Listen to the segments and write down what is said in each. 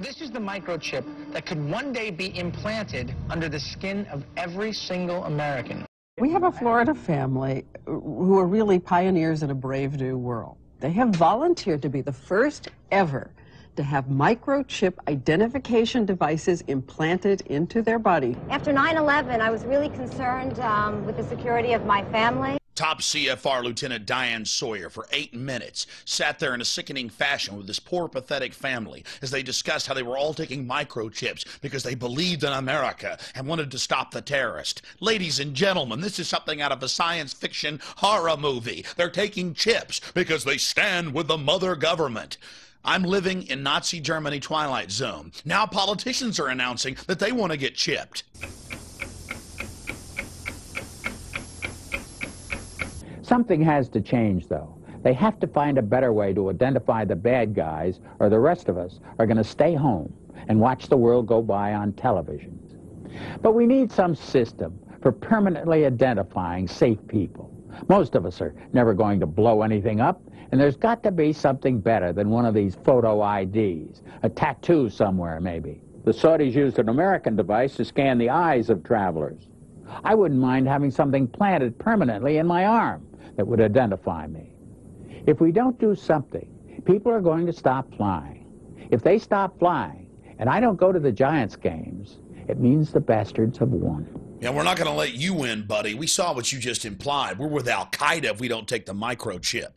This is the microchip that could one day be implanted under the skin of every single American. We have a Florida family who are really pioneers in a brave new world. They have volunteered to be the first ever to have microchip identification devices implanted into their body. After 9/11, I was really concerned with the security of my family. Top CFR Lieutenant Diane Sawyer, for 8 minutes, sat there in a sickening fashion with this poor, pathetic family as they discussed how they were all taking microchips because they believed in America and wanted to stop the terrorist. Ladies and gentlemen, this is something out of a science fiction horror movie. They're taking chips because they stand with the mother government. I'm living in Nazi Germany Twilight Zone. Now politicians are announcing that they want to get chipped. Something has to change, though. They have to find a better way to identify the bad guys, or the rest of us are going to stay home and watch the world go by on television. But we need some system for permanently identifying safe people. Most of us are never going to blow anything up, and there's got to be something better than one of these photo IDs, a tattoo somewhere maybe. The Saudis used an American device to scan the eyes of travelers. I wouldn't mind having something planted permanently in my arm that would identify me. If we don't do something, people are going to stop flying. If they stop flying, and I don't go to the Giants games, it means the bastards have won. Yeah, we're not going to let you win, buddy. We saw what you just implied. We're with Al-Qaeda if we don't take the microchip.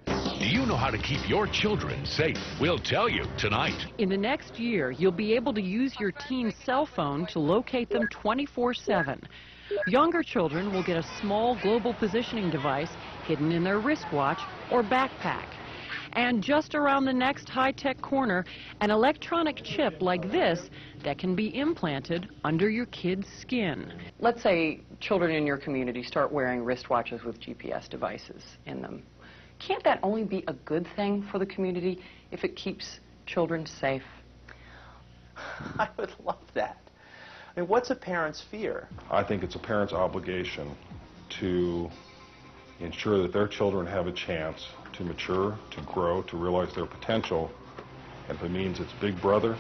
Do you know how to keep your children safe? We'll tell you tonight. In the next year, you'll be able to use your teen's cell phone to locate them 24/7. Younger children will get a small global positioning device hidden in their wristwatch or backpack. And just around the next high-tech corner, an electronic chip like this that can be implanted under your kid's skin. Let's say children in your community start wearing wristwatches with GPS devices in them. Can't that only be a good thing for the community if it keeps children safe? I would love that. I mean, what's a parent's fear? I think it's a parent's obligation to ensure that their children have a chance to mature, to grow, to realize their potential. And if it means it's Big Brother,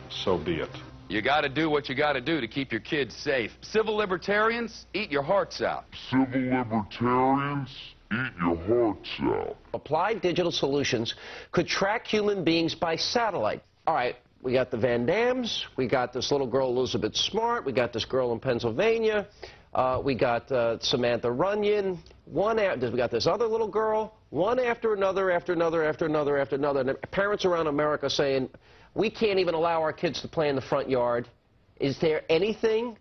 so be it. You got to do what you got to do to keep your kids safe. Civil libertarians, eat your hearts out. Civil libertarians, eat your hearts out. Applied Digital Solutions could track human beings by satellite. All right, we got the Van Dams, we got this little girl Elizabeth Smart, we got this girl in Pennsylvania, we got Samantha Runyon, we got this other little girl, one after another, after another, after another, after another. And parents around America saying, we can't even allow our kids to play in the front yard. Is there anything,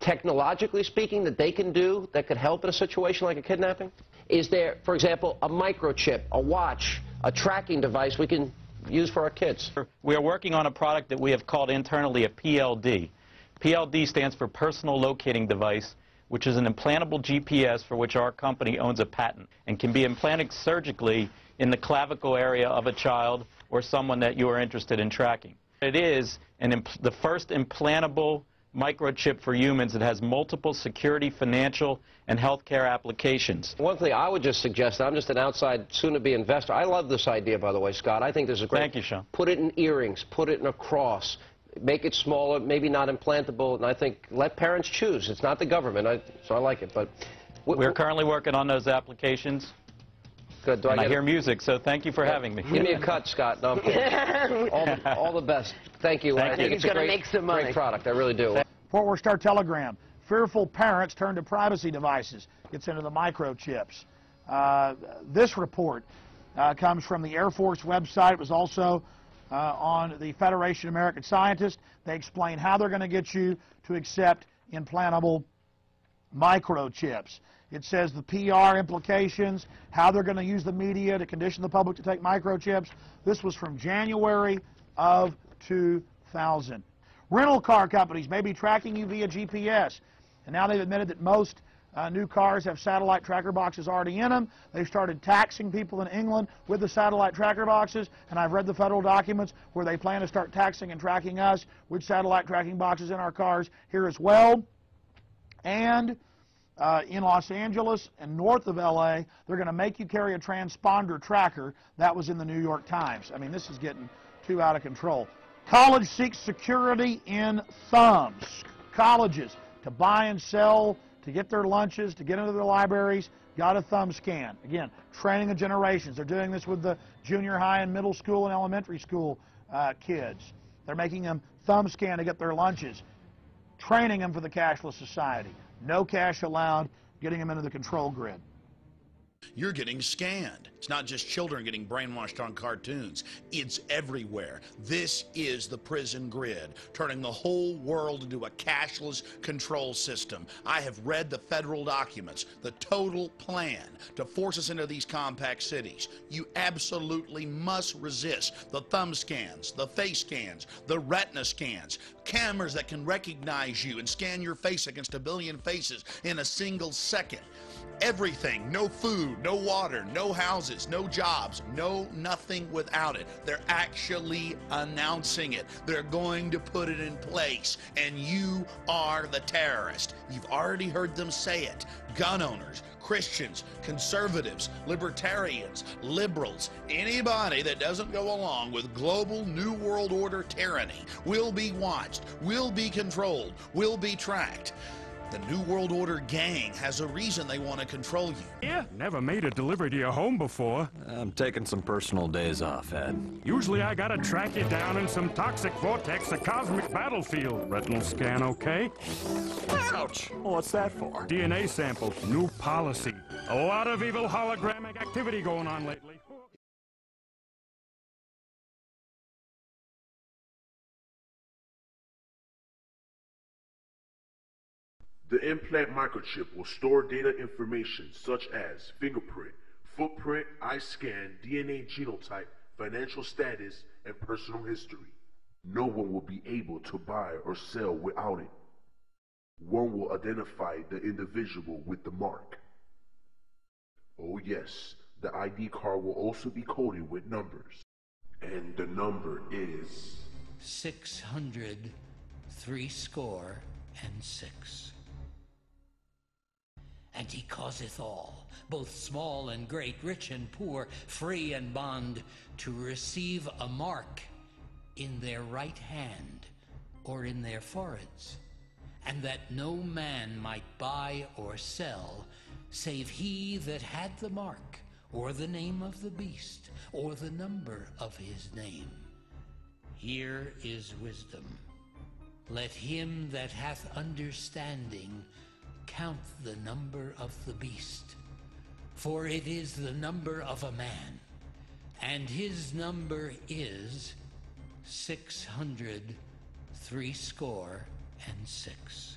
technologically speaking, that they can do that could help in a situation like a kidnapping? Is there, for example, a microchip, a watch, a tracking device we can use for our kids? We are working on a product that we have called internally a PLD. PLD stands for Personal Locating Device, which is an implantable GPS for which our company owns a patent and can be implanted surgically in the clavicle area of a child or someone that you are interested in tracking. It is the first implantable microchip for humans that has multiple security, financial, and healthcare applications. One thing I would just suggest, I'm just an outside, soon-to-be investor. I love this idea, by the way, Scott. I think this is great. Thank you, Sean. Put it in earrings, put it in a cross, make it smaller, maybe not implantable, and I think let parents choose. It's not the government, so I like it. But we're currently working on those applications. Good. I hear music, so thank you for having me. Give me a cut, Scott. No, I'm kidding. all the best. Thank you. Thank I think you. it's a great product. I really do. Fort Worth Star Telegram. Fearful parents turn to privacy devices. Gets into the microchips. This report comes from the Air Force website. It was also on the Federation of American Scientists. They explain how they're going to get you to accept implantable microchips. It says the PR implications, how they're going to use the media to condition the public to take microchips. This was from January of 2000. Rental car companies may be tracking you via GPS. And now they've admitted that most new cars have satellite tracker boxes already in them. They've started taxing people in England with the satellite tracker boxes. And I've read the federal documents where they plan to start taxing and tracking us with satellite tracking boxes in our cars here as well. And in Los Angeles and north of LA, they're going to make you carry a transponder tracker. That was in the New York Times. I mean, this is getting too out of control. College seeks security in thumbs. Colleges, to buy and sell, to get their lunches, to get into their libraries, got a thumb scan. Again, training of generations. They're doing this with the junior high and middle school and elementary school kids. They're making them thumb scan to get their lunches, training them for the cashless society. No cash allowed, getting them into the control grid. You're getting scanned. It's not just children getting brainwashed on cartoons. It's everywhere. This is the prison grid, turning the whole world into a cashless control system. I have read the federal documents, the total plan to force us into these compact cities. You absolutely must resist the thumb scans, the face scans, the retina scans, cameras that can recognize you and scan your face against 1 billion faces in a single second. Everything, no food, no water, no houses, no jobs, no nothing without it. They're actually announcing it. They're going to put it in place, and you are the terrorist. You've already heard them say it. Gun owners, Christians, conservatives, libertarians, liberals, anybody that doesn't go along with global New World Order tyranny will be watched, will be controlled, will be tracked. The New World Order gang has a reason they want to control you. Yeah, never made a delivery to your home before. I'm taking some personal days off, Ed. Usually I gotta track you down in some toxic vortex, a cosmic battlefield. Retinal scan, okay? Ouch! What's that for? DNA sample, new policy. A lot of evil hologramic activity going on lately. The implant microchip will store data information such as fingerprint, footprint, eye scan, DNA genotype, financial status, and personal history. No one will be able to buy or sell without it. One will identify the individual with the mark. Oh yes, the ID card will also be coded with numbers. And the number is 600 threescore and 6. And he causeth all, both small and great, rich and poor, free and bond, to receive a mark in their right hand or in their foreheads, and that no man might buy or sell, save he that had the mark, or the name of the beast, or the number of his name. Here is wisdom. Let him that hath understanding count the number of the beast, for it is the number of a man, and his number is 600 threescore and 6.